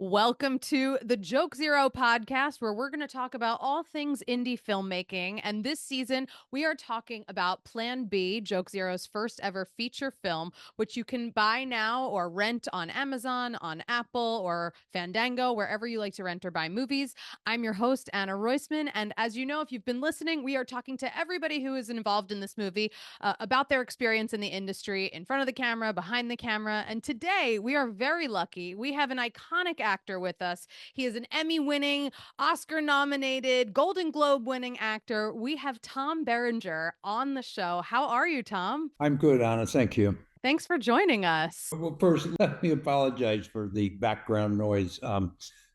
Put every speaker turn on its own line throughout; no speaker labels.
Welcome to the Joke Zero podcast, where we're going to talk about all things indie filmmaking. And this season, we are talking about Plan B, Joke Zero's first ever feature film, which you can buy now or rent on Amazon, on Apple, or Fandango, wherever you like to rent or buy movies. I'm your host, Anna Roisman. And as you know, if you've been listening, we are talking to everybody who is involved in this movie about their experience in the industry, in front of the camera, behind the camera. And today, we are very lucky. We have an iconic actor with us. He is an Emmy-winning, Oscar-nominated, Golden Globe-winning actor. We have Tom Berenger on the show. How are you, Tom?
I'm good, Anna. Thank you.
Thanks for joining us.
Well, first, let me apologize for the background noise.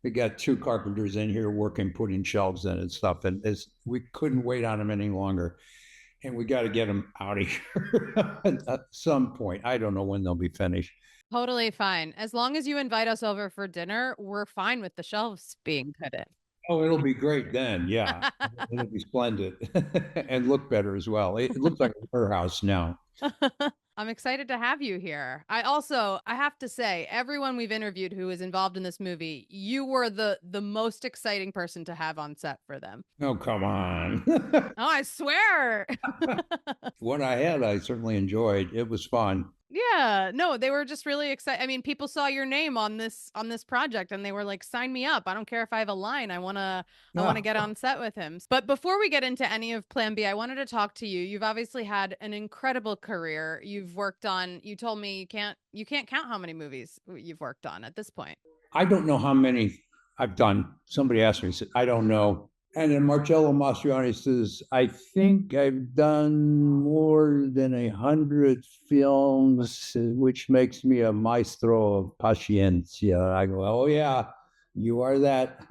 We got two carpenters in here working, putting shelves in and stuff, and we couldn't wait on them any longer. And we got to get them out of here at some point. I don't know when they'll be finished.
Totally fine. As long as you invite us over for dinner, we're fine with the shelves being put in.
Oh, it'll be great then. Yeah, it'll be splendid and look better as well. It looks like a warehouse now.
I'm excited to have you here. I have to say, everyone we've interviewed who is involved in this movie, you were the most exciting person to have on set for them.
Oh, come on.
Oh, I swear.
What I had, I certainly enjoyed. It was fun.
Yeah, no, they were just really excited. I mean, people saw your name on this project and they were like, "Sign me up. I don't care if I have a line. I want to get on set with him." But before we get into any of Plan B, I wanted to talk to you. You've obviously had an incredible career. You've worked on, you told me you can't count how many movies you've worked on at this point.
I don't know how many I've done. Somebody asked me, said, I don't know. And then Marcello Mastroianni says, I think I've done more than 100 films, which makes me a maestro of paciencia. I go, oh, yeah, you are that.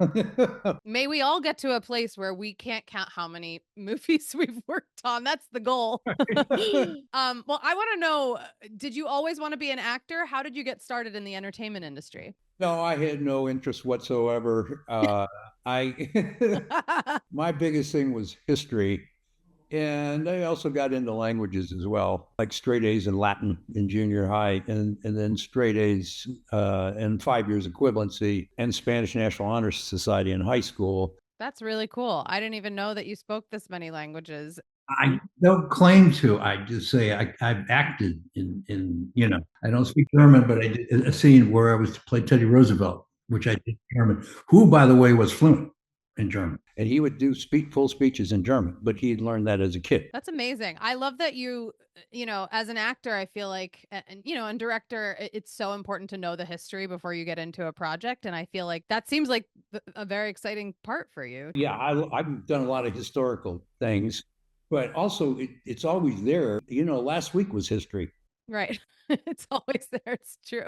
May we all get to a place where we can't count how many movies we've worked on. That's the goal. Well, I want to know, did you always want to be an actor? How did you get started in the entertainment industry?
No, I had no interest whatsoever. My biggest thing was history. And I also got into languages as well, like straight A's in Latin in junior high, and then straight A's and 5 years equivalency and Spanish National Honor Society in high school.
That's really cool. I didn't even know that you spoke this many languages.
I don't claim to. I just say I've acted I don't speak German, but I did a scene where I was to play Teddy Roosevelt, which I did in German, who, by the way, was fluent in German. And he would do full speeches in German, but he'd learned that as a kid.
That's amazing. I love that as an actor, I feel like, and director, it's so important to know the history before you get into a project. And I feel like that seems like a very exciting part for you.
Yeah, I've done a lot of historical things, but also it's always there. Last week was history.
Right. It's always there. It's true.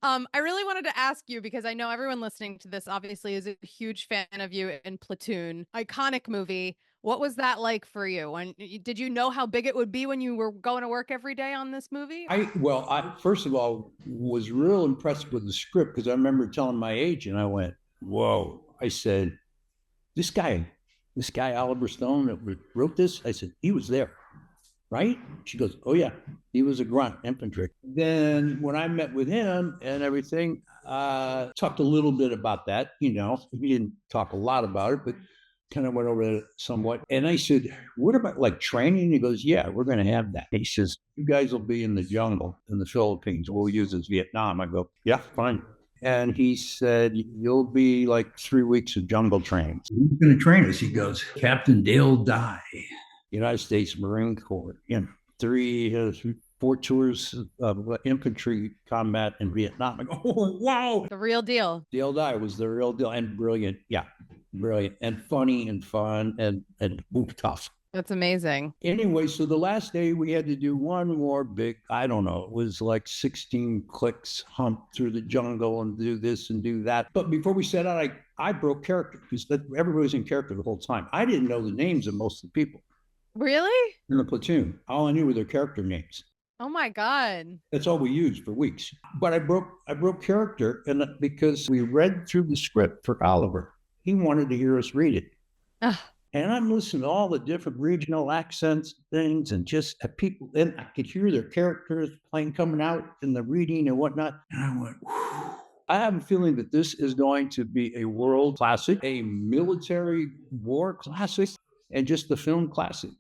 I really wanted to ask you because I know everyone listening to this obviously is a huge fan of you in Platoon, iconic movie. What was that like for you? And did you know how big it would be when you were going to work every day on this movie?
I first of all was real impressed with the script because I remember telling my agent, I went, "Whoa!" I said, "This guy Oliver Stone that wrote this," I said, "he was there." Right? She goes, "Oh yeah, he was a grunt infantry." Then when I met with him and everything, talked a little bit about that. He didn't talk a lot about it, but kind of went over it somewhat. And I said, "What about like training?" He goes, "Yeah, we're going to have that." He says, "You guys will be in the jungle in the Philippines. We'll use as Vietnam." I go, "Yeah, fine." And he said, "You'll be like 3 weeks of jungle training." "Who's going to train us?" He goes, "Captain Dale Dye, United States Marine Corps, 4 tours of infantry combat in Vietnam." I go, "Oh, wow."
The real deal.
Dale Dye was the real deal and brilliant. Yeah, brilliant and funny and fun and tough.
That's amazing.
Anyway, so the last day we had to do one more big, I don't know, it was like 16 clicks, hump through the jungle and do this and do that. But before we set out, I broke character because everybody was in character the whole time. I didn't know the names of most of the people.
Really?
In the platoon. All I knew were their character names.
Oh my God.
That's all we used for weeks. But I broke character, and because we read through the script for Oliver. He wanted to hear us read it.
Ugh.
And I'm listening to all the different regional accents, things, and just people, and I could hear their characters coming out in the reading and whatnot. And I went, whew, I have a feeling that this is going to be a world classic, a military war classic, and just a film classic.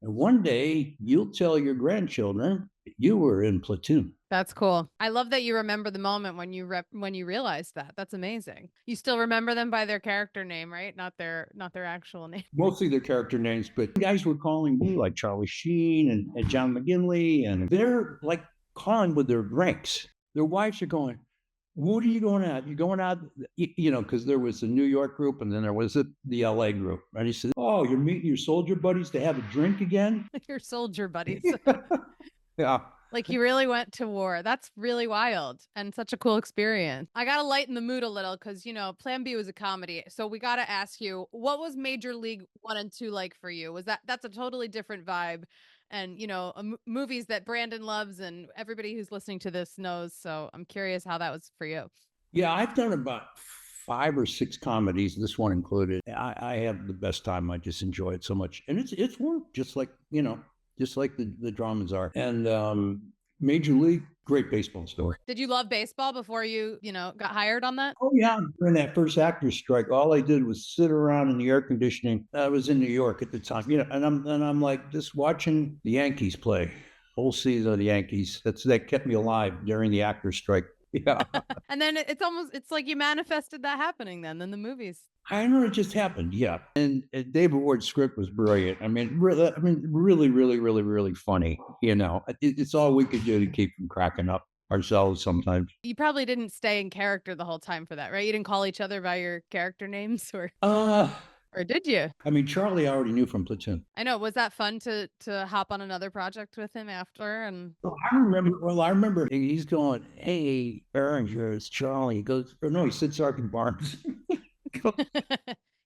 And one day you'll tell your grandchildren you were in Platoon.
That's cool. I love that you remember the moment when when you realized that. That's amazing. You still remember them by their character name, right? Not their actual name.
Mostly their character names, but guys were calling me like Charlie Sheen and John McGinley, and they're like calling with their ranks. Their wives are going, "What are you going out? You going out?" Because there was the New York group and then there was the LA group. And he said, "Oh, you're meeting your soldier buddies to have a drink again?"
Your soldier buddies.
Yeah.
Like you really went to war. That's really wild and such a cool experience. I got to lighten the mood a little because, Plan B was a comedy. So we got to ask you, what was Major League 1 and 2 like for you? That's a totally different vibe and, movies that Brandon loves and everybody who's listening to this knows. So I'm curious how that was for you.
Yeah, I've done about 5 or 6 comedies, this one included. I have the best time. I just enjoy it so much, and it's work, just like the dramas are. And Major League, great baseball story.
Did you love baseball before you, got hired on that?
Oh yeah, during that first actors strike, all I did was sit around in the air conditioning. I was in New York at the time, and I'm like just watching the Yankees play, whole season of the Yankees. That kept me alive during the actors strike. Yeah.
And then it's like you manifested that happening then in the movies.
I know it just happened. Yeah, and David Ward's script was brilliant. Really, really, really, really funny. It's all we could do to keep from cracking up ourselves sometimes.
You probably didn't stay in character the whole time for that, right? You didn't call each other by your character names
Uh,
or did you?
Charlie I already knew from Platoon.
I know. Was that fun to hop on another project with him after? And
Well, I remember. Well, I remember he's going, "Hey, Berenger, it's Charlie." He goes, or no, he said Sergeant Barnes.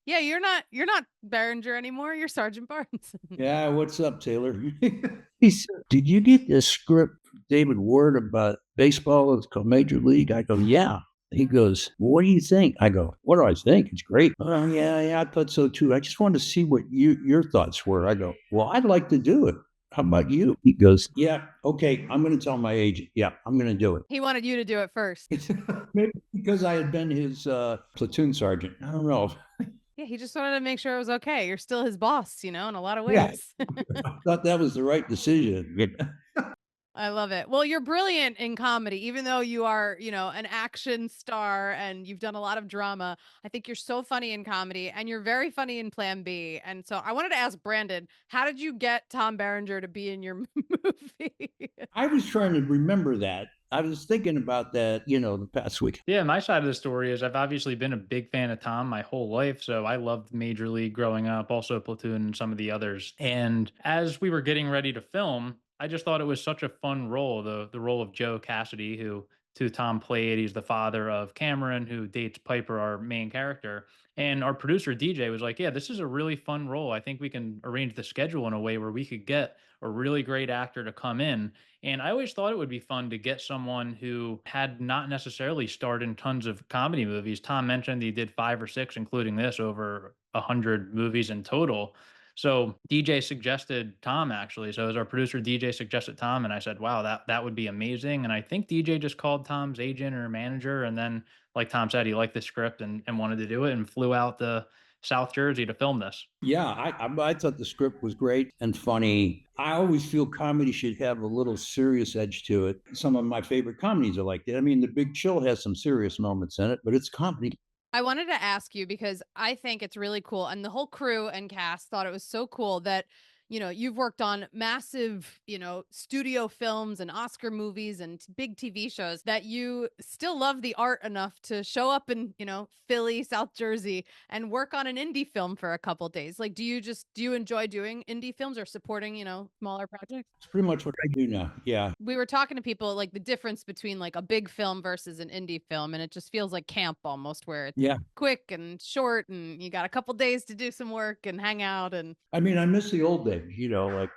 yeah, you're not Berenger anymore. You're Sergeant Barnes.
Yeah, what's up, Taylor? He said, "Did you get this script, David Ward, about baseball? It's called Major League." I go, "Yeah." He goes, "Well, what do you think?" I go, "What do I think? It's great." "Oh, yeah, yeah, I thought so too. I just wanted to see what your thoughts were." I go, "Well, I'd like to do it. How about you?" He goes, "Yeah, okay, I'm going to tell my agent. Yeah, I'm going to do it."
He wanted you to do it first.
Maybe because I had been his platoon sergeant. I don't know.
Yeah, he just wanted to make sure it was okay. You're still his boss, in a lot of
Yeah,
ways.
I thought that was the right decision.
I love it. Well, you're brilliant in comedy, even though you are, an action star and you've done a lot of drama. I think you're so funny in comedy and you're very funny in Plan B. And so I wanted to ask Brandon, how did you get Tom Berenger to be in your movie?
I was trying to remember that. I was thinking about that, the past week.
Yeah, my side of the story is I've obviously been a big fan of Tom my whole life. So I loved Major League growing up, also Platoon and some of the others. And as we were getting ready to film, I just thought it was such a fun role, the role of Joe Cassidy, who Tom played. He's the father of Cameron, who dates Piper, our main character. And our producer DJ was like, "Yeah, this is a really fun role. I think we can arrange the schedule in a way where we could get a really great actor to come in." And I always thought it would be fun to get someone who had not necessarily starred in tons of comedy movies. Tom mentioned he did 5 or 6, including this, over 100 movies in total. So DJ suggested Tom actually. So as our producer, DJ suggested Tom, and I said, "Wow, that would be amazing." And I think DJ just called Tom's agent or manager, and then, like Tom said, he liked the script and wanted to do it, and flew out to South Jersey to film this.
Yeah, I thought the script was great and funny. I always feel comedy should have a little serious edge to it. Some of my favorite comedies are like that. The Big Chill has some serious moments in it, but it's comedy.
I wanted to ask you because I think it's really cool. And the whole crew and cast thought it was so cool that, you've worked on massive, studio films and Oscar movies and big TV shows that you still love the art enough to show up in, Philly, South Jersey and work on an indie film for a couple days. Like, do you enjoy doing indie films or supporting, smaller projects?
It's pretty much what I do now. Yeah.
We were talking to people like the difference between like a big film versus an indie film, and it just feels like camp almost, where it's
Yeah.
quick and short and you got a couple days to do some work and hang out. And
I miss the old days, like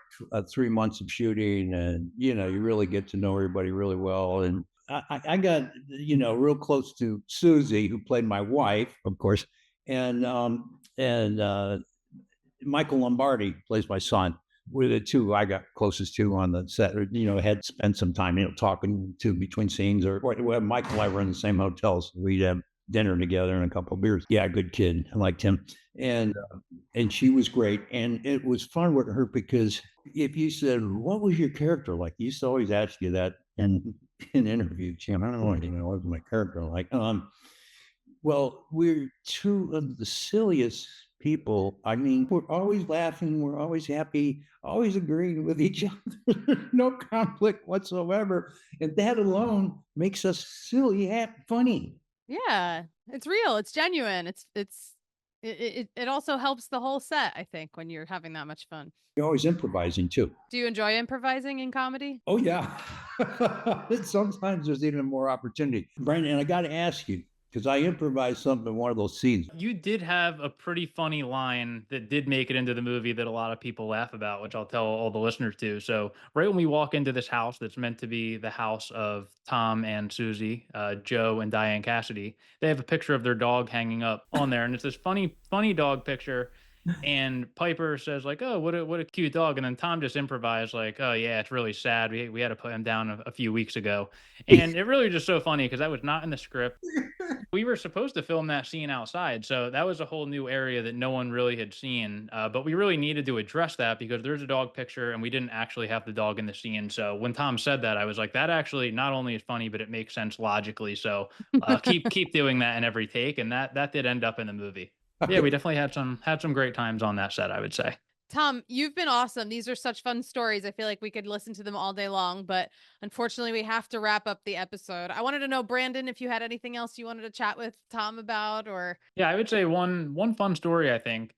3 months of shooting, and you really get to know everybody really well. And I got real close to Susie, who played my wife, of course, and Michael Lombardi plays my son. were the two I got closest to on the set. Or, had spent some time, talking to between scenes. Or Michael and I were in the same hotels. We'd have dinner together and a couple of beers. Yeah, good kid. I liked him, and she was great. And it was fun with her because if you said, "What was your character like?" He used to always ask you that in interviews. I don't know, what was my character like? Well, we're two of the silliest people. I mean, we're always laughing, we're always happy, always agreeing with each other, no conflict whatsoever. And that alone makes us silly, funny.
Yeah, it's real. It's genuine. It also helps the whole set, I think, when you're having that much fun.
You're always improvising too.
Do you enjoy improvising in comedy?
Oh, yeah. Sometimes there's even more opportunity. Brandon, and I got to ask you, because I improvised something in one of those scenes.
You did have a pretty funny line that did make it into the movie that a lot of people laugh about, which I'll tell all the listeners to. So, right when we walk into this house that's meant to be the house of Tom and Susie, Joe and Diane Cassidy, they have a picture of their dog hanging up on there, and it's this funny dog picture. And Piper says like, "Oh, what a cute dog," and then Tom just improvised like, "Oh yeah, it's really sad. We had to put him down a few weeks ago," and it really was just so funny because that was not in the script. We were supposed to film that scene outside, so that was a whole new area that no one really had seen. But we really needed to address that because there's a dog picture, and we didn't actually have the dog in the scene. So when Tom said that, I was like, that actually not only is funny, but it makes sense logically. So keep doing that in every take, and that did end up in the movie. Yeah, we definitely had some great times on that set, I would say.
Tom, you've been awesome. These are such fun stories. I feel like we could listen to them all day long, but unfortunately, we have to wrap up the episode. I wanted to know, Brandon, if you had anything else you wanted to chat with Tom about, or
Yeah, I would say one fun story. I think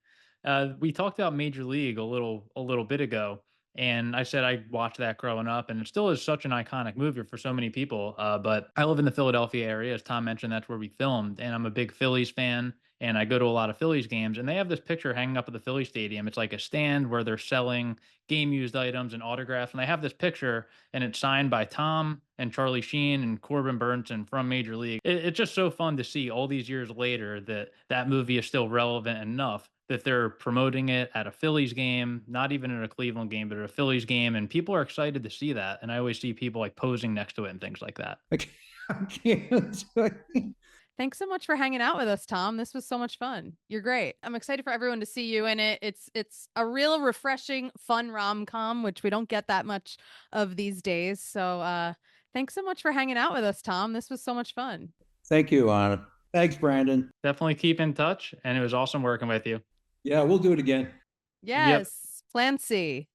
we talked about Major League a little bit ago, and I said I watched that growing up, and it still is such an iconic movie for so many people. But I live in the Philadelphia area, as Tom mentioned. That's where we filmed, and I'm a big Phillies fan, and I go to a lot of Phillies games. And they have this picture hanging up at the Philly Stadium. It's like a stand where they're selling game used items and autographs, and they have this picture, and it's signed by Tom and Charlie Sheen and Corbin Burnson from Major League. It's just so fun to see all these years later that movie is still relevant enough that they're promoting it at a Phillies game, not even at a Cleveland game, but at a Phillies game, and people are excited to see that. And I always see people like posing next to it and things like that.
I can't.
thanks so much for hanging out with us, Tom. This was so much fun. You're great. I'm excited for everyone to see you in it. It's a real refreshing, fun rom-com, which we don't get that much of these days. So thanks so much for hanging out with us, Tom. This was so much fun.
Thank you, Anna. Thanks, Brandon.
Definitely keep in touch, and it was awesome working with you.
Yeah, we'll do it again.
Yes. Plan C.